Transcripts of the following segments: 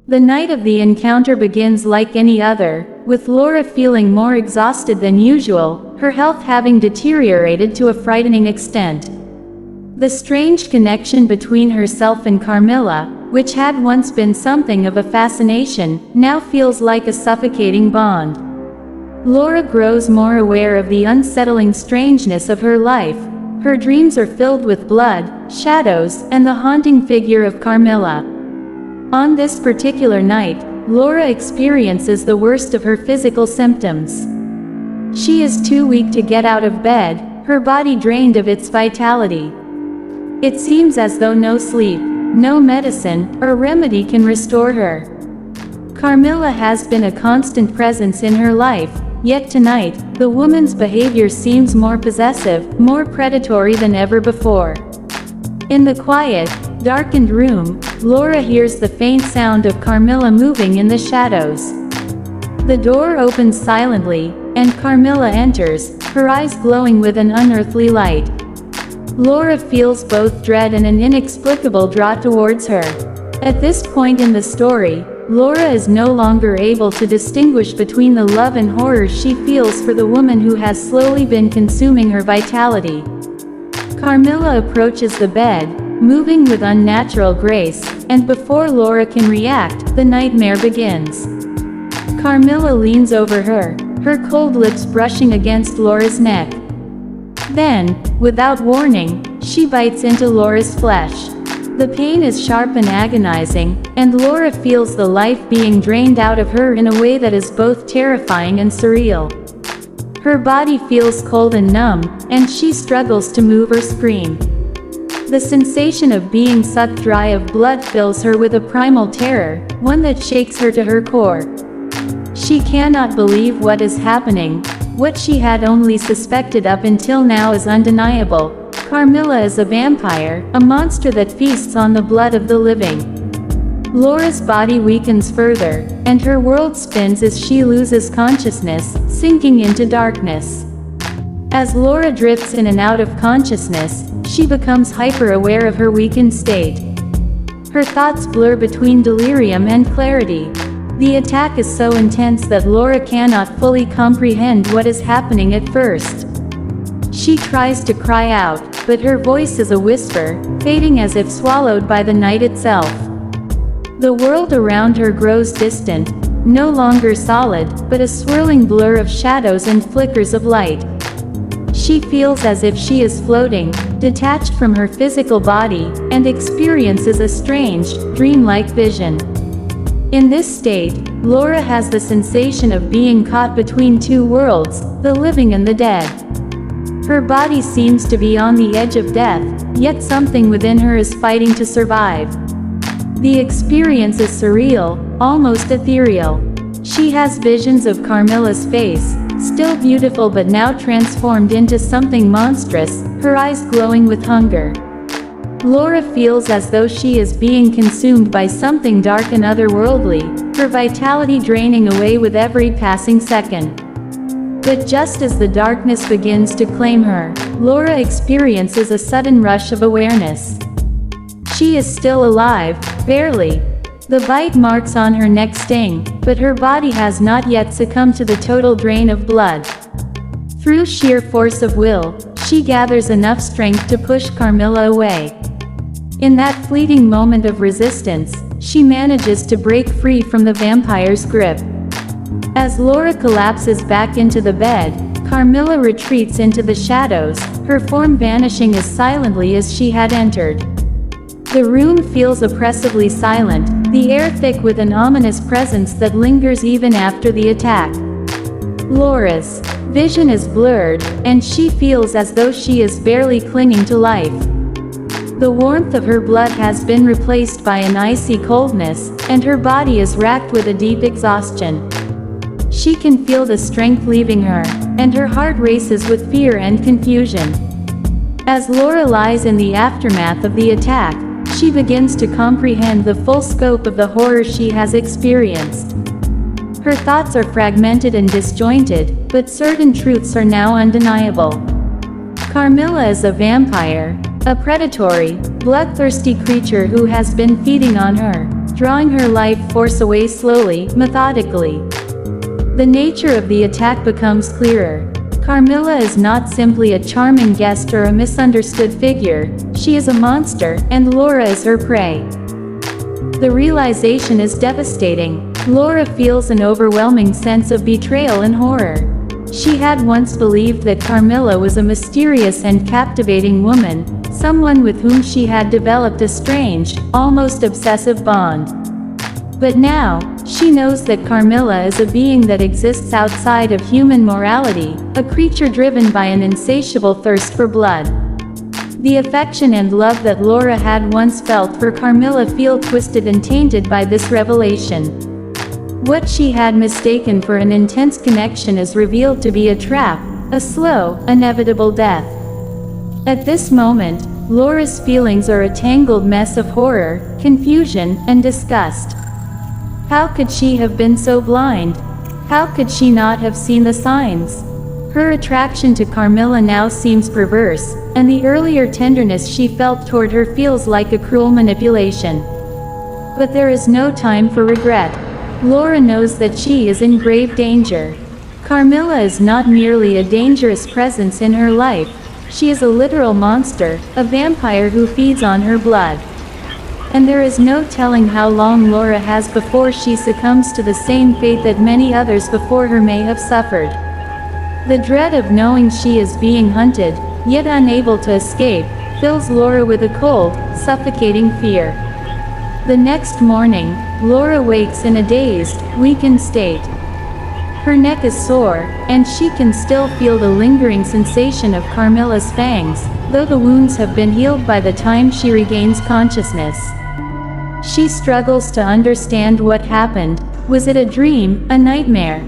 The night of the encounter begins like any other, with Laura feeling more exhausted than usual, her health having deteriorated to a frightening extent. The strange connection between herself and Carmilla, which had once been something of a fascination, now feels like a suffocating bond. Laura grows more aware of the unsettling strangeness of her life. Her dreams are filled with blood, shadows, and the haunting figure of Carmilla. On this particular night, Laura experiences the worst of her physical symptoms. She is too weak to get out of bed, her body drained of its vitality. It seems as though no sleep, no medicine, or remedy can restore her. Carmilla has been a constant presence in her life, yet tonight, the woman's behavior seems more possessive, more predatory than ever before. In the quiet, darkened room, Laura hears the faint sound of Carmilla moving in the shadows. The door opens silently, and Carmilla enters, her eyes glowing with an unearthly light. Laura feels both dread and an inexplicable draw towards her. At this point in the story, Laura is no longer able to distinguish between the love and horror she feels for the woman who has slowly been consuming her vitality. Carmilla approaches the bed, moving with unnatural grace, and before Laura can react, the nightmare begins. Carmilla leans over her, her cold lips brushing against Laura's neck. Then, without warning, she bites into Laura's flesh. The pain is sharp and agonizing, and Laura feels the life being drained out of her in a way that is both terrifying and surreal. Her body feels cold and numb, and she struggles to move or scream. The sensation of being sucked dry of blood fills her with a primal terror, one that shakes her to her core. She cannot believe what is happening. What she had only suspected up until now is undeniable. Carmilla is a vampire, a monster that feasts on the blood of the living. Laura's body weakens further, and her world spins as she loses consciousness, sinking into darkness. As Laura drifts in and out of consciousness, she becomes hyper-aware of her weakened state. Her thoughts blur between delirium and clarity. The attack is so intense that Laura cannot fully comprehend what is happening at first. She tries to cry out, but her voice is a whisper, fading as if swallowed by the night itself. The world around her grows distant, no longer solid, but a swirling blur of shadows and flickers of light. She feels as if she is floating, detached from her physical body, and experiences a strange, dreamlike vision. In this state, Laura has the sensation of being caught between two worlds, the living and the dead. Her body seems to be on the edge of death, yet something within her is fighting to survive. The experience is surreal, almost ethereal. She has visions of Carmilla's face, still beautiful but now transformed into something monstrous, her eyes glowing with hunger. Laura feels as though she is being consumed by something dark and otherworldly, her vitality draining away with every passing second. But just as the darkness begins to claim her, Laura experiences a sudden rush of awareness. She is still alive, barely. The bite marks on her neck sting, but her body has not yet succumbed to the total drain of blood. Through sheer force of will, she gathers enough strength to push Carmilla away. In that fleeting moment of resistance, she manages to break free from the vampire's grip. As Laura collapses back into the bed, Carmilla retreats into the shadows, her form vanishing as silently as she had entered. The room feels oppressively silent, the air thick with an ominous presence that lingers even after the attack. Laura's vision is blurred, and she feels as though she is barely clinging to life. The warmth of her blood has been replaced by an icy coldness, and her body is racked with a deep exhaustion. She can feel the strength leaving her, and her heart races with fear and confusion. As Laura lies in the aftermath of the attack, she begins to comprehend the full scope of the horror she has experienced. Her thoughts are fragmented and disjointed, but certain truths are now undeniable. Carmilla is a vampire, a predatory, bloodthirsty creature who has been feeding on her, drawing her life force away slowly, methodically. The nature of the attack becomes clearer. Carmilla is not simply a charming guest or a misunderstood figure, she is a monster, and Laura is her prey. The realization is devastating. Laura feels an overwhelming sense of betrayal and horror. She had once believed that Carmilla was a mysterious and captivating woman, someone with whom she had developed a strange, almost obsessive bond. But now, she knows that Carmilla is a being that exists outside of human morality, a creature driven by an insatiable thirst for blood. The affection and love that Laura had once felt for Carmilla feel twisted and tainted by this revelation. What she had mistaken for an intense connection is revealed to be a trap, a slow, inevitable death. At this moment, Laura's feelings are a tangled mess of horror, confusion, and disgust. How could she have been so blind? How could she not have seen the signs? Her attraction to Carmilla now seems perverse, and the earlier tenderness she felt toward her feels like a cruel manipulation. But there is no time for regret. Laura knows that she is in grave danger. Carmilla is not merely a dangerous presence in her life, she is a literal monster, a vampire who feeds on her blood. And there is no telling how long Laura has before she succumbs to the same fate that many others before her may have suffered. The dread of knowing she is being hunted, yet unable to escape, fills Laura with a cold, suffocating fear. The next morning, Laura wakes in a dazed, weakened state. Her neck is sore, and she can still feel the lingering sensation of Carmilla's fangs, though the wounds have been healed by the time she regains consciousness. She struggles to understand what happened. Was it a dream, a nightmare?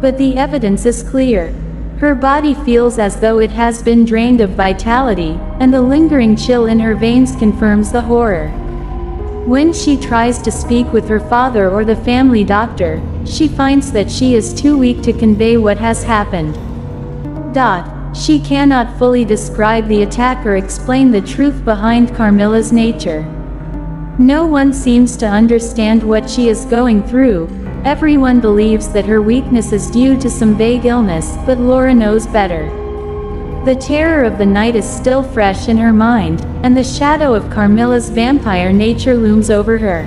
But the evidence is clear. Her body feels as though it has been drained of vitality, and the lingering chill in her veins confirms the horror. When she tries to speak with her father or the family doctor, she finds that she is too weak to convey what has happened. She cannot fully describe the attack or explain the truth behind Carmilla's nature. No one seems to understand what she is going through. Everyone believes that her weakness is due to some vague illness, but Laura knows better. The terror of the night is still fresh in her mind, and the shadow of Carmilla's vampire nature looms over her.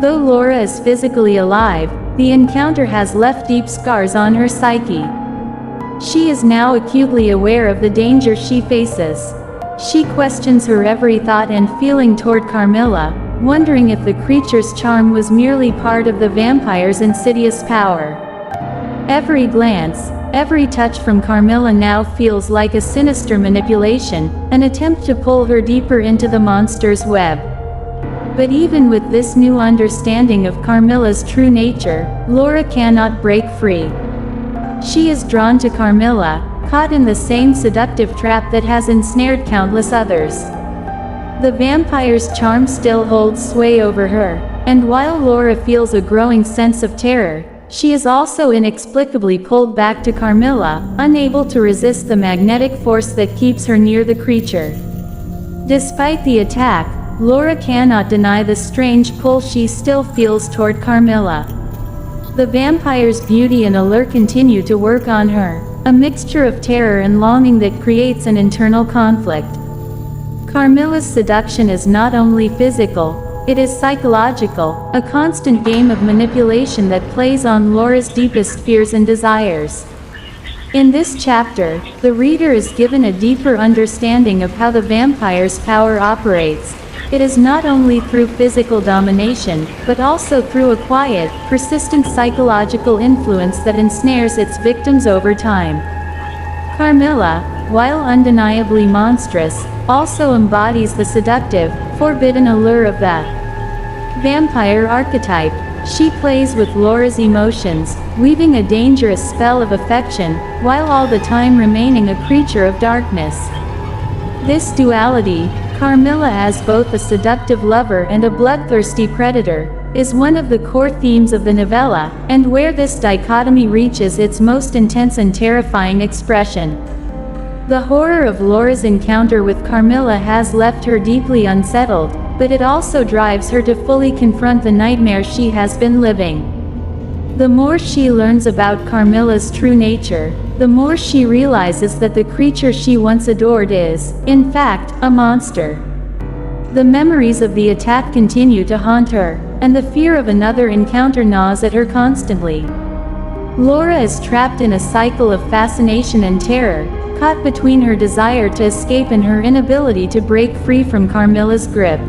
Though Laura is physically alive, the encounter has left deep scars on her psyche. She is now acutely aware of the danger she faces. She questions her every thought and feeling toward Carmilla, wondering if the creature's charm was merely part of the vampire's insidious power. Every glance, every touch from Carmilla now feels like a sinister manipulation, an attempt to pull her deeper into the monster's web. But even with this new understanding of Carmilla's true nature, Laura cannot break free. She is drawn to Carmilla, caught in the same seductive trap that has ensnared countless others. The vampire's charm still holds sway over her, and while Laura feels a growing sense of terror, she is also inexplicably pulled back to Carmilla, unable to resist the magnetic force that keeps her near the creature. Despite the attack, Laura cannot deny the strange pull she still feels toward Carmilla. The vampire's beauty and allure continue to work on her, a mixture of terror and longing that creates an internal conflict. Carmilla's seduction is not only physical, it is psychological, a constant game of manipulation that plays on Laura's deepest fears and desires. In this chapter, the reader is given a deeper understanding of how the vampire's power operates. It is not only through physical domination, but also through a quiet, persistent psychological influence that ensnares its victims over time. Carmilla, while undeniably monstrous, also embodies the seductive, forbidden allure of the vampire archetype. She plays with Laura's emotions, weaving a dangerous spell of affection, while all the time remaining a creature of darkness. This duality, Carmilla as both a seductive lover and a bloodthirsty predator, is one of the core themes of the novella, and where this dichotomy reaches its most intense and terrifying expression. The horror of Laura's encounter with Carmilla has left her deeply unsettled, but it also drives her to fully confront the nightmare she has been living. The more she learns about Carmilla's true nature, the more she realizes that the creature she once adored is, in fact, a monster. The memories of the attack continue to haunt her, and the fear of another encounter gnaws at her constantly. Laura is trapped in a cycle of fascination and terror, caught between her desire to escape and her inability to break free from Carmilla's grip.